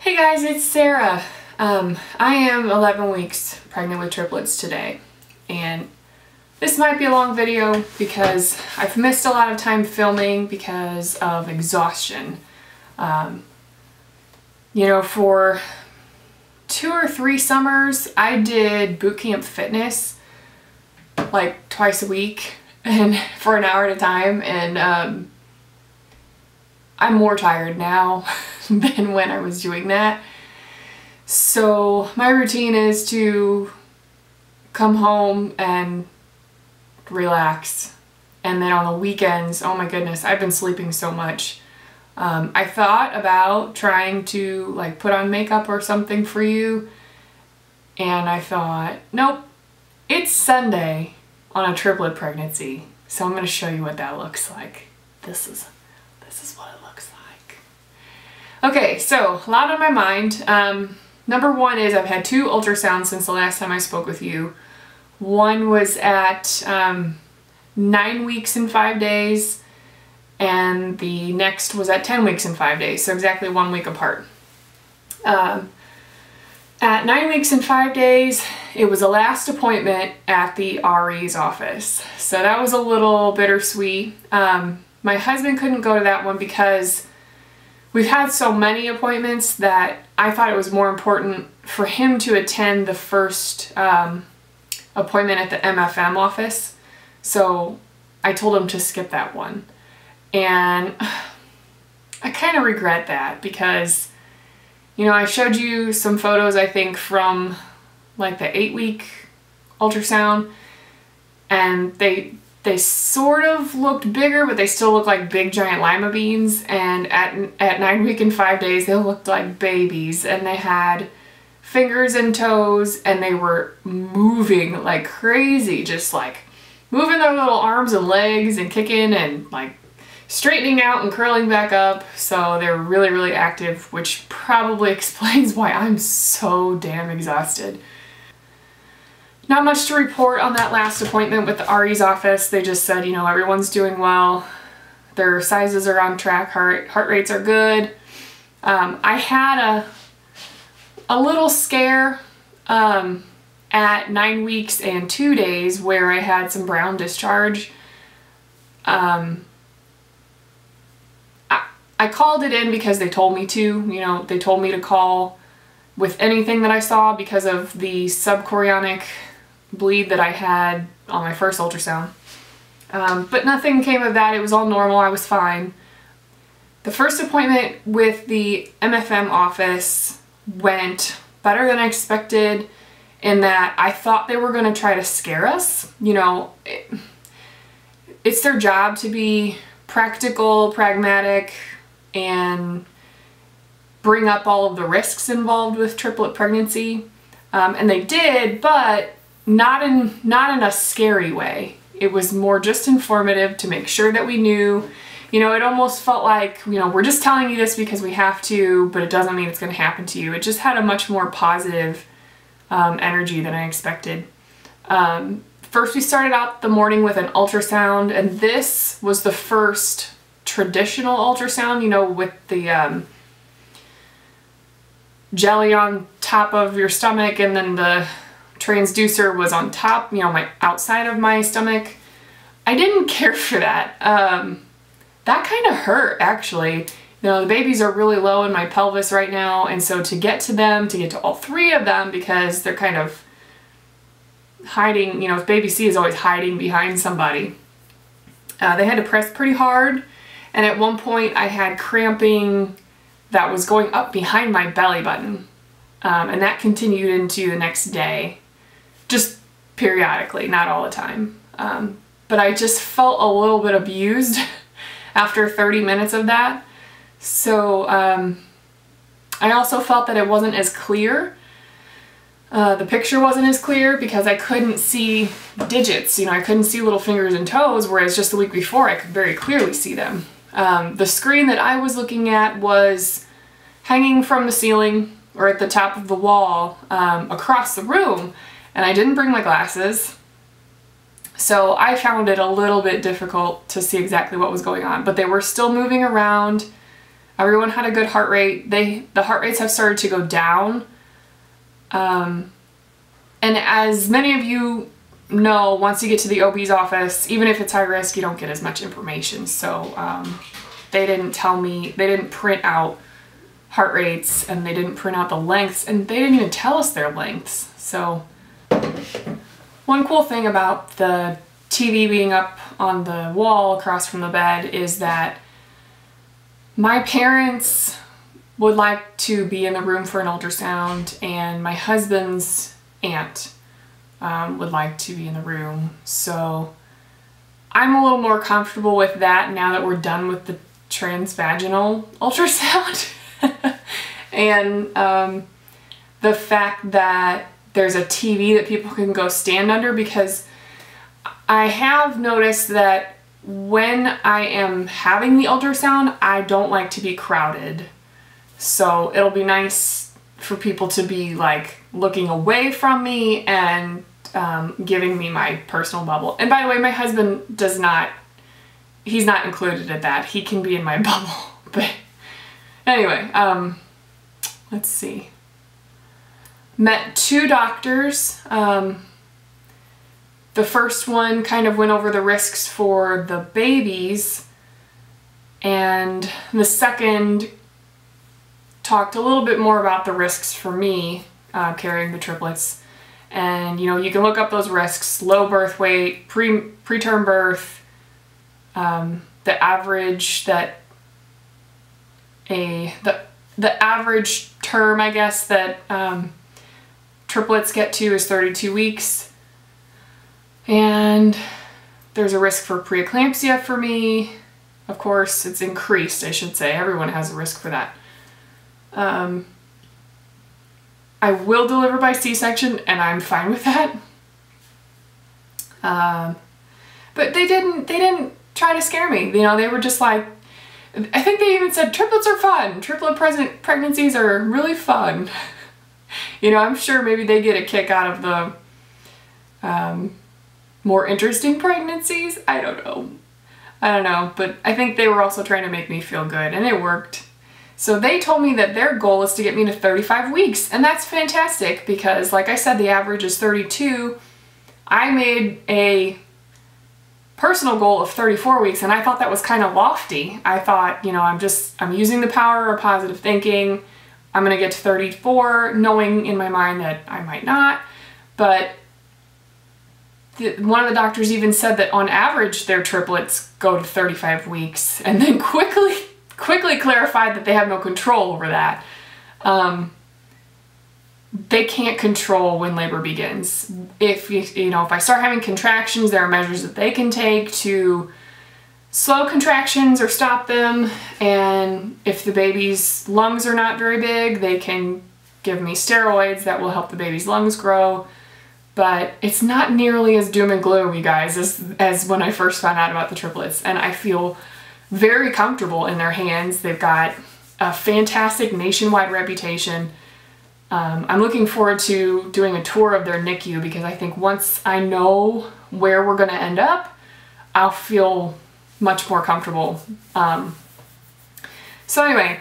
Hey guys, it's Sarah. I am 11 weeks pregnant with triplets today, and this might be a long video because I've missed a lot of time filming because of exhaustion. For 2 or 3 summers I did boot camp fitness like twice a week and for an hour at a time, and I'm more tired now than when I was doing that. So my routine is to come home and relax, and then on the weekends, oh my goodness, I've been sleeping so much. I thought about trying to put on makeup or something for you, and I thought, nope, it's Sunday on a triplet pregnancy, so I'm going to show you what that looks like. This is what it looks like. Okay, so a lot on my mind. Number one is I've had 2 ultrasounds since the last time I spoke with you. One was at 9 weeks and 5 days, and the next was at 10 weeks and 5 days, so exactly 1 week apart. At 9 weeks and 5 days, it was the last appointment at the RE's office, so that was a little bittersweet. My husband couldn't go to that one because we've had so many appointments that I thought it was more important for him to attend the first appointment at the MFM office. So I told him to skip that one. And I kind of regret that because, I showed you some photos, I think, from the 8-week ultrasound, and they sort of looked bigger, but they still look like big giant lima beans, and at 9 weeks and 5 days they looked like babies, and they had fingers and toes, and they were moving like crazy, just moving their little arms and legs and kicking and straightening out and curling back up. So they're really, really active, which probably explains why I'm so damn exhausted. Not much to report on that last appointment with the RE's office. They just said, everyone's doing well. Their sizes are on track. Heart rates are good. I had a little scare at 9 weeks and 2 days where I had some brown discharge. I called it in because they told me to. They told me to call with anything that I saw because of the subchorionic bleed that I had on my first ultrasound. But nothing came of that. It was all normal. I was fine. The first appointment with the MFM office went better than I expected, in that I thought they were going to try to scare us. It's their job to be practical, pragmatic, and bring up all of the risks involved with triplet pregnancy. And they did, but not in a scary way. It was more just informative to make sure that we knew. It almost felt like, we're just telling you this because we have to, but it doesn't mean it's going to happen to you. It just had a much more positive energy than I expected. First we started out the morning with an ultrasound, and this was the first traditional ultrasound, with the jelly on top of your stomach, and then the transducer was on top, my outside of my stomach. I didn't care for that. That kind of hurt, actually. The babies are really low in my pelvis right now, and so to get to all 3 of them, because they're kind of hiding, baby C is always hiding behind somebody. They had to press pretty hard, and at one point I had cramping that was going up behind my belly button, and that continued into the next day, just periodically, not all the time. But I just felt a little bit abused after 30 minutes of that. So I also felt that it wasn't as clear. The picture wasn't as clear because I couldn't see digits. I couldn't see little fingers and toes, whereas just the week before I could very clearly see them. The screen that I was looking at was hanging from the ceiling or at the top of the wall across the room, and I didn't bring my glasses. So I found it a little bit difficult to see exactly what was going on, but they were still moving around. Everyone had a good heart rate. The heart rates have started to go down. And as many of you know, once you get to the OB's office, even if it's high risk, you don't get as much information. So they didn't tell me, they didn't print out heart rates, and they didn't print out the lengths, and they didn't even tell us their lengths. So one cool thing about the TV being up on the wall across from the bed is that my parents would like to be in the room for an ultrasound, and my husband's aunt would like to be in the room. So I'm a little more comfortable with that now that we're done with the transvaginal ultrasound. And the fact that there's a TV that people can go stand under, because I have noticed that when I am having the ultrasound, I don't like to be crowded. So it'll be nice for people to be like looking away from me and giving me my personal bubble. And by the way, my husband does not, he's not included in that. He can be in my bubble. But anyway, let's see. Met two doctors. The first one kind of went over the risks for the babies, and the second talked a little bit more about the risks for me carrying the triplets. And you know, you can look up those risks: low birth weight, preterm birth, the average that the average term, I guess, that triplets get to is 32 weeks. And there's a risk for preeclampsia for me. Of course, it's increased, I should say. Everyone has a risk for that. I will deliver by C-section, and I'm fine with that. But they didn't try to scare me. You know, they were just like, I think they even said triplets are fun. Triplet pregnancies are really fun. You know, I'm sure maybe they get a kick out of the more interesting pregnancies. I don't know, but I think they were also trying to make me feel good, and it worked. So they told me that their goal is to get me to 35 weeks, and that's fantastic because, like I said, the average is 32. I made a personal goal of 34 weeks, and I thought that was kind of lofty. I thought, you know, I'm using the power of positive thinking. I'm gonna get to 34, knowing in my mind that I might not, but one of the doctors even said that on average their triplets go to 35 weeks, and then quickly clarified that they have no control over that. They can't control when labor begins. If if I start having contractions, there are measures that they can take to slow contractions or stop them, and if the baby's lungs are not very big, they can give me steroids that will help the baby's lungs grow. But it's not nearly as doom and gloom, you guys, as when I first found out about the triplets. And I feel very comfortable in their hands. They've got a fantastic nationwide reputation. I'm looking forward to doing a tour of their NICU, because I think once I know where we're going to end up, I'll feel much more comfortable. So anyway,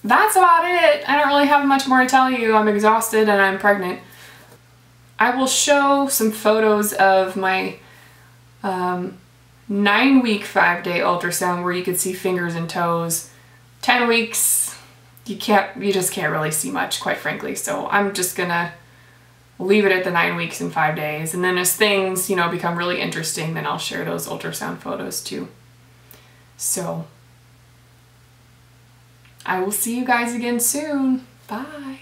that's about it. I don't really have much more to tell you. I'm exhausted and I'm pregnant. I will show some photos of my 9-week 5-day ultrasound where you could see fingers and toes. 10 weeks, you just can't really see much, quite frankly. So I'm just gonna leave it at the 9 weeks and 5 days. And then as things, you know, become really interesting, then I'll share those ultrasound photos too. So I will see you guys again soon. Bye.